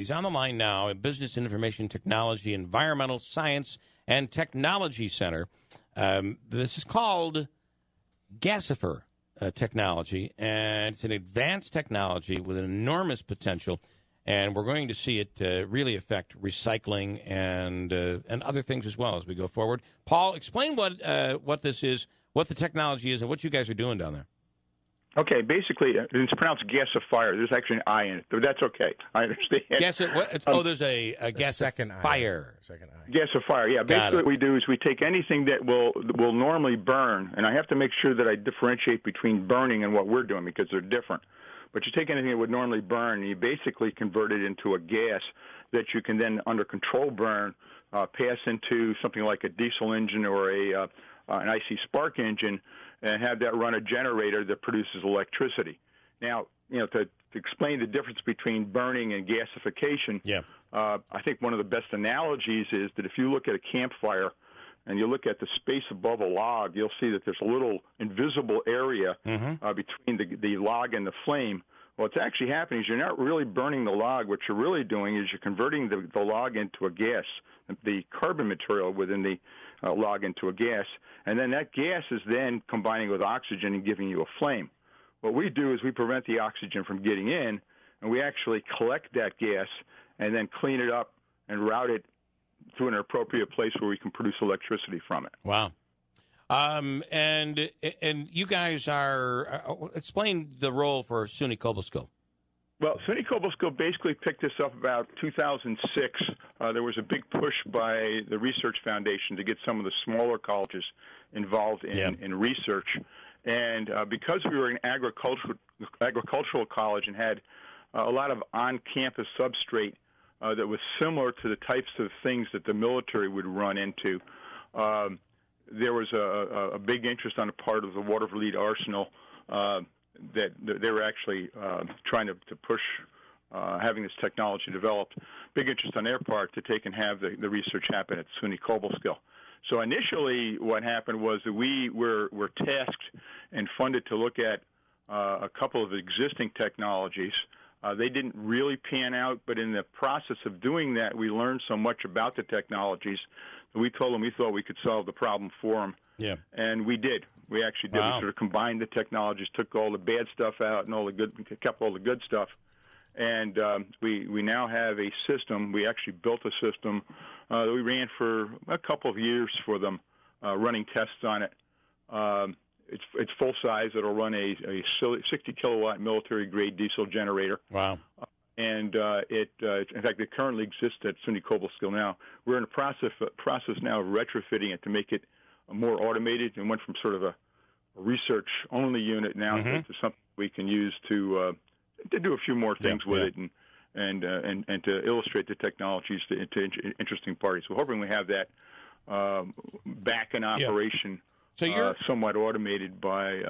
He's on the line now at Business Information Technology, Environmental Science and Technology Center. This is called Gasifier technology, and it's an advanced technology with an enormous potential, and we're going to see it really affect recycling and other things as well as we go forward. Paul, explain what this is, what the technology is, and what you guys are doing down there. Okay, basically, it's pronounced Gasifier. There's actually an I in it, but that's okay. I understand. There's a Gasifier. Second I. Gasifier, yeah. Basically, what we do is we take anything that will normally burn, and I have to make sure that I differentiate between burning and what we're doing because they're different. But you take anything that would normally burn, and you basically convert it into a gas that you can then, under control burn, pass into something like a diesel engine or an IC spark engine, and have that run a generator that produces electricity. Now, to explain the difference between burning and gasification, I think one of the best analogies is that if you look at a campfire and you look at the space above a log, you'll see that there's a little invisible area between the log and the flame. What's actually happening is you're not really burning the log. What you're really doing is you're converting the log into a gas, the carbon material within the log into a gas, and then that gas is then combining with oxygen and giving you a flame. What we do is we prevent the oxygen from getting in, and we actually collect that gas and then clean it up and route it to an appropriate place where we can produce electricity from it. Wow. And you guys are explain the role for SUNY Cobleskill. Well, SUNY Cobleskill basically picked this up about 2006. There was a big push by the Research Foundation to get some of the smaller colleges involved in research. And because we were an agricultural college and had a lot of on-campus substrate that was similar to the types of things that the military would run into, there was a big interest on the part of the Waterfleet Arsenal that they were actually trying to push having this technology developed. Big interest on their part to take and have the research happen at SUNY Cobleskill. So initially what happened was that we were tasked and funded to look at a couple of existing technologies. They didn't really pan out, but in the process of doing that, we learned so much about the technologies that we told them we thought we could solve the problem for them. Yeah. And we did. We actually did. Wow. We sort of combined the technologies, took all the bad stuff out, and kept all the good stuff. And we now have a system. We actually built a system that we ran for a couple of years for them, running tests on it. It's full size. It'll run a 60 kilowatt military grade diesel generator. Wow. And in fact, it currently exists at SUNY Cobleskill now. We're in the process now of retrofitting it to make it more automated, and went from sort of a research-only unit now to something we can use to do a few more things with it and to illustrate the technologies to interesting parties. So hoping we have that back in operation, so you're somewhat automated by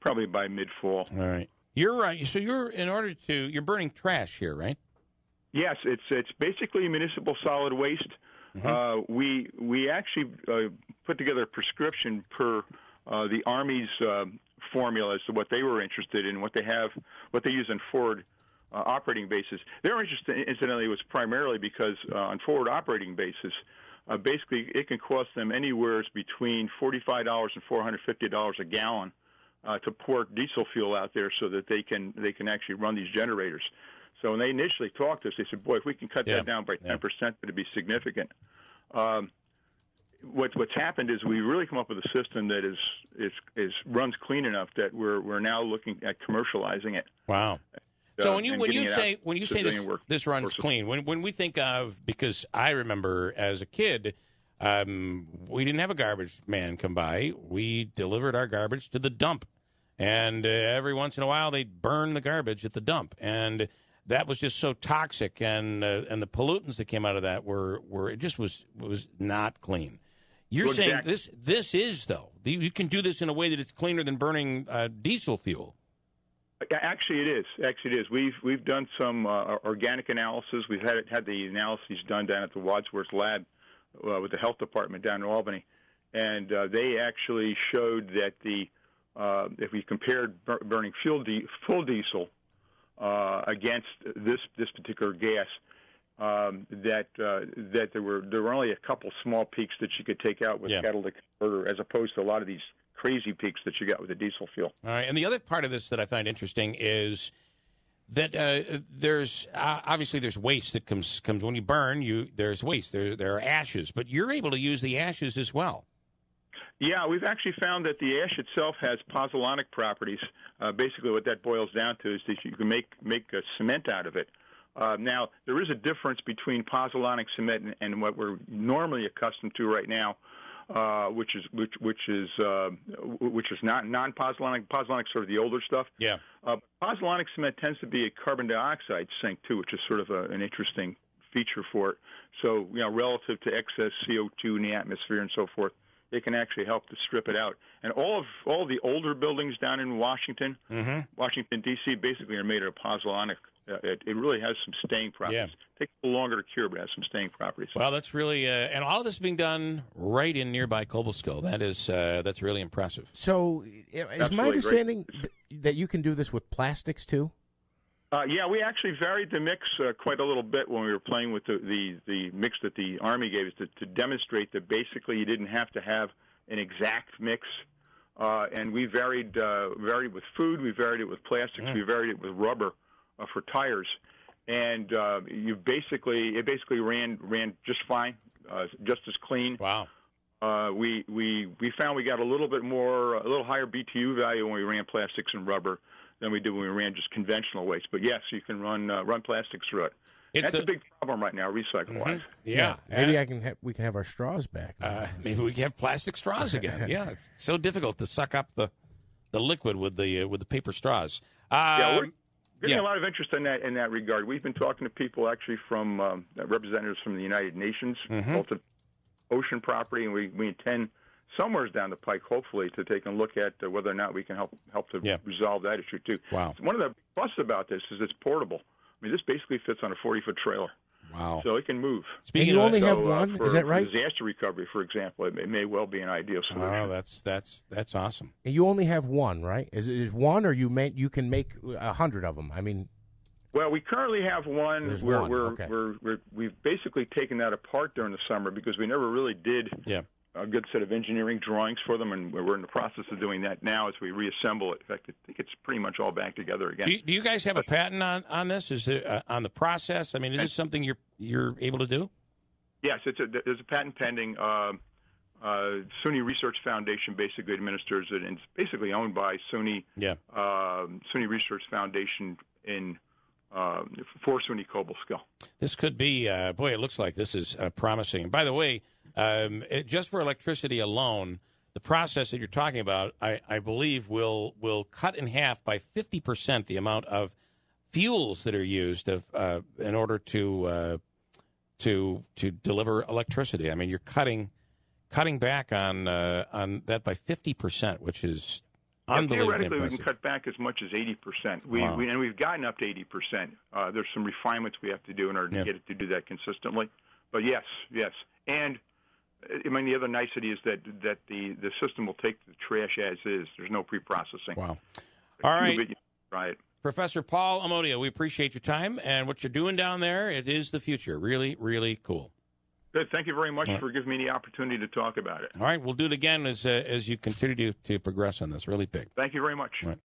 probably by mid-fall. All right. You're right. So you're burning trash here, right? Yes, it's basically municipal solid waste. We actually put together a prescription per the Army's formula as to what they were interested in, what they use on forward operating bases. Their interest, incidentally, was primarily because on forward operating bases, basically it can cost them anywhere between $45 and $450 a gallon to pour diesel fuel out there so that they can actually run these generators. So when they initially talked to us, they said, "Boy, if we can cut that down by 10%, it'd be significant." What's happened is we really come up with a system that runs clean enough that we're now looking at commercialing it. Wow. So when you say this runs clean, when we think of, because I remember as a kid, we didn't have a garbage man come by. We delivered our garbage to the dump, and every once in a while they'd burn the garbage at the dump, and that was just so toxic, and the pollutants that came out of that were it just was not clean. You're saying this is, though, you can do this in a way that it's cleaner than burning diesel fuel. Actually, it is. We've done some organic analysis. We've had the analyses done down at the Wadsworth lab with the health department down in Albany, and they actually showed that if we compared burning full diesel against this particular gas. That there were only a couple small peaks that you could take out with catalytic converter, as opposed to a lot of these crazy peaks that you got with the diesel fuel. All right, and the other part of this that I find interesting is that there's obviously there's waste that comes when you burn. There's waste. There are ashes, but you're able to use the ashes as well. Yeah, we've actually found that the ash itself has pozzolanic properties. Basically, what that boils down to is that you can make a cement out of it. Now, there is a difference between pozzolanic cement and what we're normally accustomed to right now, which is not non-pozzolanic. Pozzolanic sort of the older stuff. Yeah. Pozzolanic cement tends to be a carbon dioxide sink too, which is sort of an interesting feature for it. So, relative to excess CO2 in the atmosphere and so forth, it can actually help to strip it out. And all of the older buildings down in Washington, Washington D.C., basically are made of pozzolanic. It really has some staying properties. It takes a little longer to cure, but it has some staying properties. Well, that's really and all of this being done right in nearby Cobleskill. That's really impressive. So, is my understanding that you can do this with plastics too? Yeah, we actually varied the mix quite a little bit when we were playing with the mix that the Army gave us to demonstrate that basically you didn't have to have an exact mix. And we varied with food, we varied it with plastics, we varied it with rubber for tires, and it basically ran just fine, just as clean. Wow. We found we got a little higher BTU value when we ran plastics and rubber than we did when we ran just conventional waste. But yes, you can run plastics through it. That's a big problem right now, recycle-wise. Yeah. Maybe we can have our straws back. Maybe we can have plastic straws again. Yeah, it's so difficult to suck up the liquid with the paper straws. We're getting a lot of interest in that regard. We've been talking to people actually from representatives from the United Nations, ocean property, and we intend somewhere down the pike, hopefully, to take a look at whether or not we can help to resolve that issue too. Wow! So one of the pluses about this is it's portable. I mean, this basically fits on a 40-foot trailer. Wow! So it can move. And you only have one. Is that right? For disaster recovery, for example, it may well be an ideal solution. Oh, that's awesome. And you only have one, right? Is one, or you can make 100 of them? I mean. Well, we currently have one. There's one. Okay. We've basically taken that apart during the summer because we never really did a good set of engineering drawings for them, and we're in the process of doing that now as we reassemble it. In fact, I think it's pretty much all back together again. Do you guys have a patent on this? Is it on the process? I mean, is this something you're able to do? Yes, there's a patent pending. SUNY Research Foundation basically administers it, and it's basically owned by SUNY. SUNY Research Foundation for SUNY Cobleskill. This could be, it looks like this is promising. By the way, just for electricity alone, the process that you're talking about, I believe, will cut in half by 50% the amount of fuels that are used in order to deliver electricity. I mean, you're cutting back on that by 50%, which is unbelievably theoretically, impressive. we can cut back as much as 80%. We've gotten up to 80%. There's some refinements we have to do in order to get it to do that consistently. But yes. And I mean, the other nicety is that the system will take the trash as is. There's no pre-processing. Wow. All right. Right. Professor Paul Amodeo, we appreciate your time and what you're doing down there. It is the future. Really, really cool. Good. Thank you very much for giving me the opportunity to talk about it. All right. We'll do it again as you continue to progress on this. Really big. Thank you very much. All right.